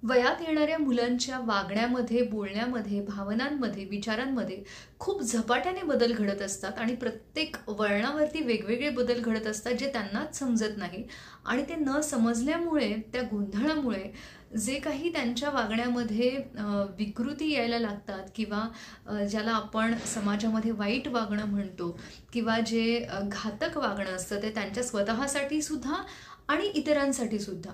वयात येणाऱ्या मुलांच्या वागण्यामध्ये, बोलण्यामध्ये, भावनांमध्ये, विचारांमध्ये खूप झपाट्याने बदल घडत असतात आणि प्रत्येक वळणावरती वेगवेगळे बदल घडत असतात जे त्यांनाच समजत नाही. आणि ते न समजल्यामुळे, त्या गोंधळामुळे जे काही त्यांच्या वागण्यामध्ये विकृती यायला लागतात किंवा ज्याला आपण समाजामध्ये वाईट वागणं म्हणतो किंवा जे घातक वागणं असतं ते त्यांच्या स्वतःसाठी सुद्धा आणि इतरांसाठी सुद्धा.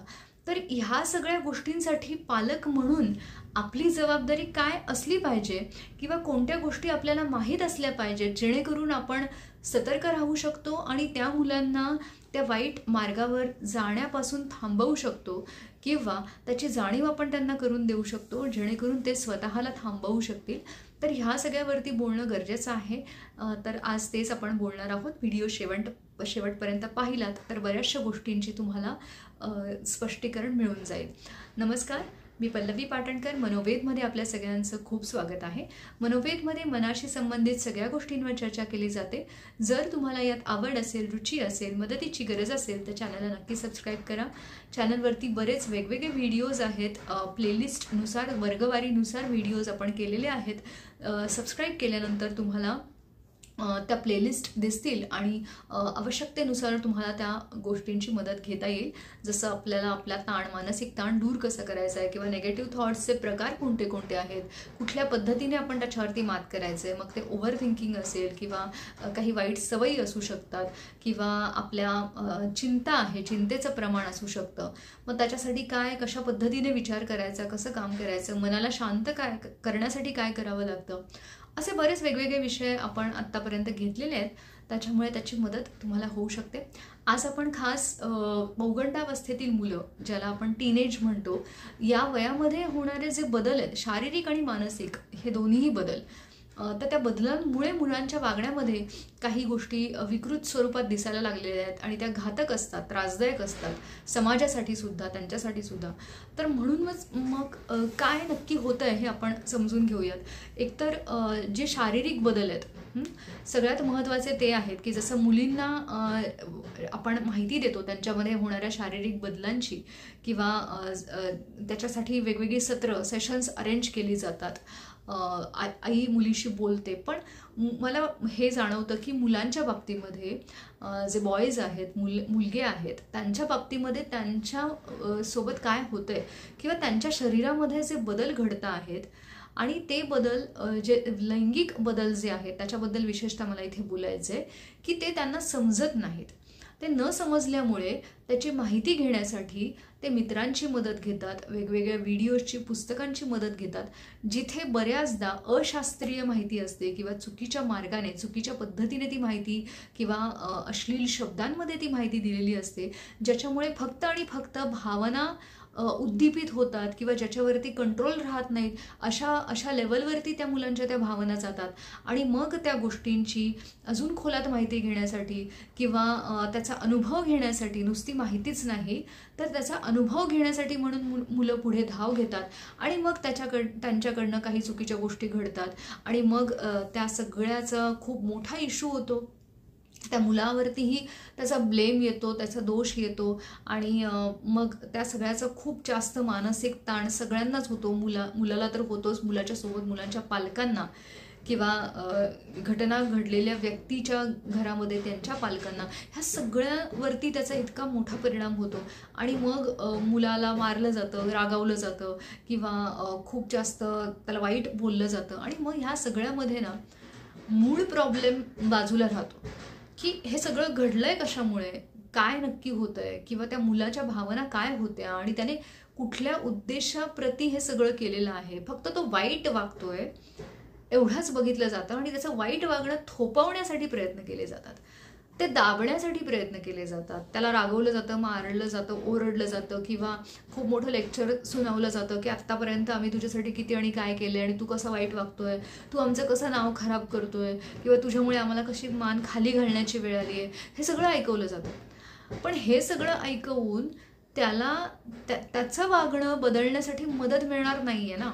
तर ह्या सगळ्या गोष्टींसाठी पालक म्हणून आपली जबाबदारी काय असली पाहिजे किंवा कोणत्या गोष्टी आपल्याला माहीत असल्या पाहिजेत जेणेकरून आपण सतर्क राहू शकतो आणि त्या मुलांना त्या वाईट मार्गावर जाण्यापासून थांबवू शकतो किंवा त्याची जाणीव आपण त्यांना करून देऊ शकतो जेणेकरून ते स्वतःला थांबवू शकतील. तर ह्या सगळ्यावरती बोलणं गरजेचं आहे. तर आज तेच आपण बोलणार आहोत. व्हिडिओ शेवटपर्यंत पाहिलात तर बऱ्याचशा गोष्टींची तुम्हाला स्पष्टीकरण मिळून जाईल. नमस्कार, मी पल्लवी पाटणकर. मनोवेदमध्ये आपल्या सगळ्यांचं खूप स्वागत आहे. मनोवेदमध्ये मनाशी संबंधित सगळ्या गोष्टींवर चर्चा केली जाते. जर तुम्हाला यात आवड असेल, रुची असेल, मदतीची गरज असेल तर चॅनलला नक्की सबस्क्राईब करा. चॅनलवरती बरेच वेगवेगळे व्हिडिओज आहेत. प्लेलिस्टनुसार, वर्गवारीनुसार व्हिडिओज आपण केलेले आहेत. सबस्क्राईब केल्यानंतर तुम्हाला त्या प्लेलिस्ट दिसतील आणि आवश्यकतेनुसार तुम्हाला त्या गोष्टींची मदत घेता येईल. जसं आपल्याला आपला मानसिक ताण दूर कसं करायचा आहे किंवा निगेटिव्ह थॉट्सचे प्रकार कोणते कोणते आहेत, कुठल्या पद्धतीने आपण त्याच्यावरती मात करायचं आहे. मग ते ओव्हर थिंकिंग असेल किंवा काही वाईट सवयी असू शकतात किंवा आपल्या चिंता आहे, चिंतेचं प्रमाण असू शकतं. मग त्याच्यासाठी काय, कशा पद्धतीने विचार करायचा, कसं काम करायचं, मनाला शांत करण्यासाठी काय करावं लागतं, असे बरेच वेगवेगळे विषय आपण आत्तापर्यंत घेतलेले आहेत. त्याच्यामुळे त्याची मदत तुम्हाला होऊ शकते. आज आपण खास पौगंडावस्थेतील मुलं, ज्याला आपण टीनेज म्हणतो, या वयामध्ये होणारे जे बदल आहेत, शारीरिक आणि मानसिक, हे दोन्हीही बदल, तर त्या बदलांमुळे मुलांच्या वागण्यामध्ये काही गोष्टी विकृत स्वरूपात दिसायला लागलेल्या आहेत आणि त्या घातक असतात, त्रासदायक असतात, समाजासाठी सुद्धा, त्यांच्यासाठी सुद्धा. तर म्हणूनच मग काय नक्की होतं आहे हे आपण समजून घेऊयात. एकतर जे शारीरिक बदल आहेत, सगळ्यात महत्त्वाचे ते आहेत की जसं मुलींना आपण माहिती देतो त्यांच्यामध्ये होणाऱ्या शारीरिक बदलांची किंवा त्याच्यासाठी वेगवेगळी सत्र, सेशन्स अरेंज केली जातात. आई मुलीशी बोलते. पण मला हे जाणवतं की मुलांच्या बाबतीमध्ये जे बॉयज आहेत, मुलगे आहेत, त्यांच्या बाबतीमध्ये त्यांच्या सोबत काय होतंय किंवा त्यांच्या शरीरामध्ये जे बदल घडत आहेत आणि ते बदल, जे लैंगिक बदल जे आहेत त्याच्याबद्दल विशेषतः मला इथे बोलायचं आहे की ते त्यांना समजत नाहीत. ते न समजल्यामुळे त्याची माहिती घेण्यासाठी ते मित्रांची मदत घेतात, वेगवेगळ्या व्हिडिओजची, पुस्तकांची मदत घेतात, जिथे बऱ्याचदा अशास्त्रीय माहिती असते किंवा चुकीच्या मार्गाने, चुकीच्या पद्धतीने ती माहिती किंवा अश्लील शब्दांमध्ये ती माहिती दिलेली असते, ज्याच्यामुळे फक्त आणि फक्त भावना उद्दीपित होतात किंवा ज्याच्यावरती कंट्रोल राहत नाहीत. अशा लेवलवरती त्या मुलांच्या त्या भावना जातात आणि मग त्या गोष्टींची अजून खोलात माहिती घेण्यासाठी किंवा त्याचा अनुभव घेण्यासाठी, नुसती माहितीच नाही तर त्याचा अनुभव घेण्यासाठी म्हणून मुलं पुढे धाव घेतात आणि मग त्यांच्याकडनं काही चुकीच्या गोष्टी घडतात आणि मग त्या सगळ्याचा खूप मोठा इश्यू होतो. त्या मुलावरतीही त्याचा ब्लेम येतो, त्याचा दोष येतो आणि मग त्या सगळ्याचा खूप जास्त मानसिक ताण सगळ्यांनाच होतो. मुलाला तर होतोच, मुलाच्या सोबत मुलांच्या पालकांना किंवा घटना घडलेल्या व्यक्तीच्या घरामध्ये त्यांच्या पालकांना, ह्या सगळ्यावरती त्याचा इतका मोठा परिणाम होतो आणि मग मुलाला मारलं जातं, रागावलं जातं किंवा खूप जास्त त्याला वाईट बोललं जातं आणि मग ह्या सगळ्यामध्ये ना मूळ प्रॉब्लेम बाजूला राहतो की हे सगळं घडलंय कशामुळे, काय नक्की होतंय किंवा त्या मुलाच्या भावना काय होत्या आणि त्याने कुठल्या उद्देशाप्रती हे सगळं केलेलं आहे. फक्त तो वाईट वागतोय एवढाच बघितलं जातं आणि त्याचं वाईट वागणं थोपवण्यासाठी प्रयत्न केले जातात, ते दाबण्यासाठी प्रयत्न केले जातात. त्याला रागवलं जातं, मारलं जातं, ओरडलं जातं किंवा खूप मोठं लेक्चर सुनावलं जातं की आत्तापर्यंत आम्ही तुझ्यासाठी किती आणि काय केलं आणि तू कसं वाईट वागतोय, तू आमचं कसं नाव खराब करतोय किंवा तुझ्यामुळे आम्हाला कशी मान खाली घालण्याची वेळ आली आहे, हे सगळं ऐकवलं जातं. पण हे सगळं ऐकवून त्याला त्याचं वागणं बदलण्यासाठी मदत मिळणार नाही आहे ना.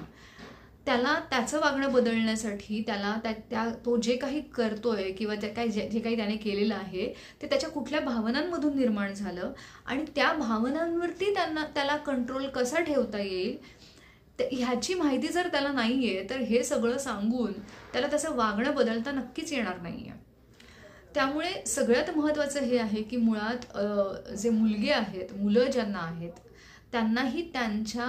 त्याला त्याचं वागणं बदलण्यासाठी त्याला तो जे काही करतोय किंवा जे काही त्याने केलेलं आहे ते त्याच्या कुठल्या भावनांमधून निर्माण झालं आणि त्या भावनांवरती त्याला कंट्रोल कसा ठेवता येईल ह्याची माहिती जर त्याला नाहीये तर हे सगळं सांगून त्याला त्याचं वागणं बदलता नक्कीच येणार नाहीये. त्यामुळे सगळ्यात महत्त्वाचं हे आहे की मुळात जे मुलगे आहेत, मुलं ज्यांना आहेत, त्यांनाही त्यांच्या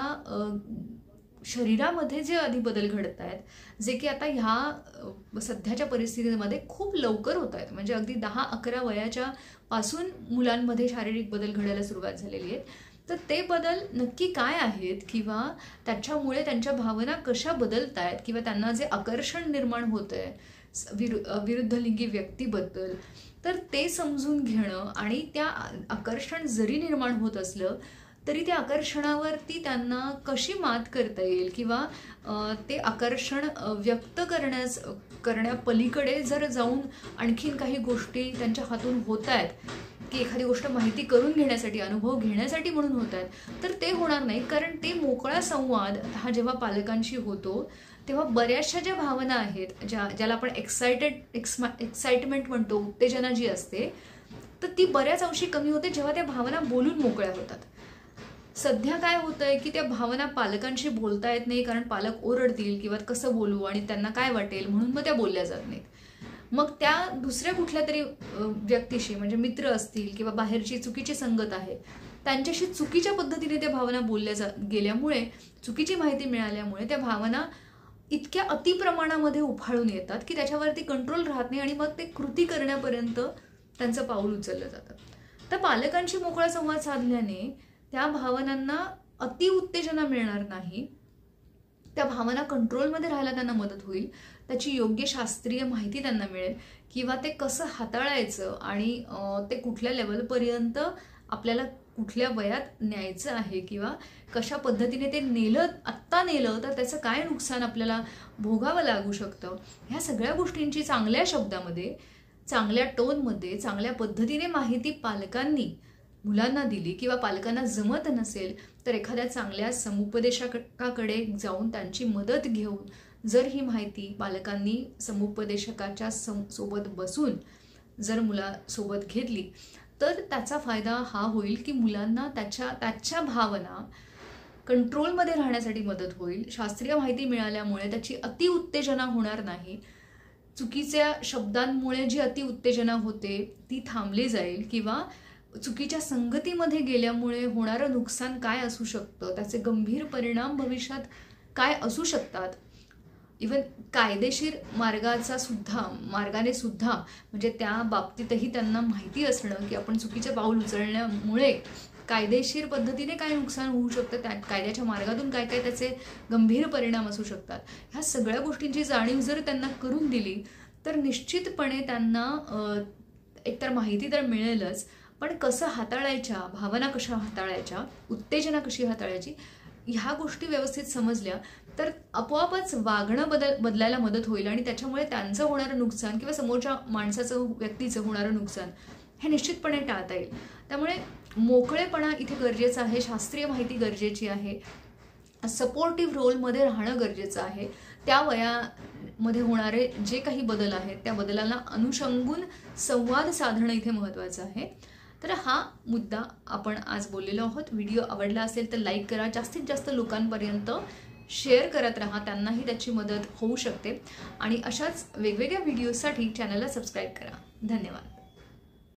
शरीरामध्ये जे आधी बदल घडत आहेत, जे की आता ह्या सध्याच्या परिस्थितीमध्ये खूप लवकर होत आहेत, म्हणजे अगदी 10-11 वयाच्या पासून मुलांमध्ये शारीरिक बदल घडायला सुरुवात झालेली आहे. तर ते बदल नक्की काय आहेत किंवा त्याच्यामुळे त्यांच्या भावना कशा बदलत आहेत किंवा त्यांना जे आकर्षण निर्माण होत आहे विरुद्ध लिंगी व्यक्तीबद्दल, तर ते समजून घेणं आणि त्या आकर्षण जरी निर्माण होत असलं तरी त्या आकर्षणावरती त्यांना कशी मात करता येईल किंवा ते आकर्षण व्यक्त करण्यापलीकडे जर जाऊन आणखीन काही गोष्टी त्यांच्या हातून होत आहेत की एखादी गोष्ट माहिती करून घेण्यासाठी, अनुभव घेण्यासाठी म्हणून होत आहेत, तर ते होणार नाही. कारण ते मोकळा संवाद हा जेव्हा पालकांशी होतो तेव्हा बऱ्याचशा ज्या भावना आहेत, ज्याला आपण एक्साइटमेंट म्हणतो, उत्तेजना जी असते, तर ती बऱ्याच अंशी कमी होते जेव्हा त्या भावना बोलून मोकळ्या होतात. सध्या काय होतंय की त्या भावना पालकांशी बोलता येत नाही कारण पालक ओरडतील किंवा कसं बोलू आणि त्यांना काय वाटेल म्हणून मग त्या बोलल्या जात नाहीत. मग त्या दुसऱ्या कुठल्या तरी व्यक्तीशी, म्हणजे मित्र असतील किंवा बाहेरची चुकीची संगत आहे, त्यांच्याशी चुकीच्या पद्धतीने त्या भावना बोलल्या गेल्यामुळे, चुकीची माहिती मिळाल्यामुळे त्या भावना इतक्या अतिप्रमाणामध्ये उफाळून येतात की त्याच्यावरती कंट्रोल राहत नाही आणि मग ते कृती करण्यापर्यंत त्यांचं पाऊल उचललं जातं. तर पालकांशी मोकळा संवाद साधल्याने त्या भावनांना अतिउत्तेजना मिळणार नाही, त्या भावना कंट्रोलमध्ये राहायला त्यांना मदत होईल, त्याची योग्य शास्त्रीय माहिती त्यांना मिळेल किंवा ते कसं हाताळायचं आणि ते कुठल्या लेवलपर्यंत आपल्याला कुठल्या वयात न्यायचं आहे किंवा कशा पद्धतीने ते आत्ता नेलं तर त्याचं काय नुकसान आपल्याला भोगावं लागू शकतं, ह्या सगळ्या गोष्टींची चांगल्या शब्दामध्ये, चांगल्या टोनमध्ये, चांगल्या पद्धतीने माहिती पालकांनी मुलांना दिली किंवा पालकांना जमत नसेल तर एखाद्या चांगल्या समुपदेशकाकडे जाऊन त्यांची मदत घेऊन जर ही माहिती पालकांनी समुपदेशकाच्या सोबत बसून जर मुलासोबत घेतली तर त्याचा फायदा हा होईल की मुलांना त्याच्या भावना कंट्रोलमध्ये राहण्यासाठी मदत होईल. शास्त्रीय माहिती मिळाल्यामुळे त्याची अतिउत्तेजना होणार नाही, चुकीच्या शब्दांमुळे जी अतिउत्तेजना होते ती थांबली जाईल किंवा चुकीच्या संगतीमध्ये गेल्यामुळे होणारं नुकसान काय असू शकतं, त्याचे गंभीर परिणाम भविष्यात काय असू शकतात, इव्हन कायदेशीर मार्गाने सुद्धा म्हणजे त्या बाबतीतही त्यांना माहिती असणं की आपण चुकीचं पाऊल उचलण्यामुळे कायदेशीर पद्धतीने काय नुकसान होऊ शकतं, त्या कायद्याच्या मार्गातून काय काय त्याचे गंभीर परिणाम असू शकतात, ह्या सगळ्या गोष्टींची जाणीव जर त्यांना करून दिली तर निश्चितपणे त्यांना एकतर माहिती तर मिळेलच, पण कसं हाताळायच्या, भावना कशा हाताळायच्या, उत्तेजना कशी हाताळायची, ह्या गोष्टी व्यवस्थित समजल्या तर आपोआपच वागणं बदलायला मदत होईल आणि त्याच्यामुळे त्यांचं होणारं नुकसान किंवा समोरच्या व्यक्तीचं होणारं नुकसान हे निश्चितपणे टाळता येईल. त्यामुळे मोकळेपणा इथे गरजेचा आहे, शास्त्रीय माहिती गरजेची आहे, सपोर्टिव्ह रोलमध्ये राहणं गरजेचं आहे. त्या वयामध्ये होणारे जे काही बदल आहेत त्या बदलांना अनुषंगून संवाद साधणं इथे महत्त्वाचं आहे. तर हा मुद्दा आपण आज बोललेलो आहोत. व्हिडिओ आवडला असेल तर लाईक करा, जास्तीत जास्त लोकांपर्यंत शेअर करत राहा, त्यांनाही त्याची मदत होऊ शकते आणि अशाच वेगवेगळ्या व्हिडिओसाठी चॅनलला सबस्क्राईब करा. धन्यवाद.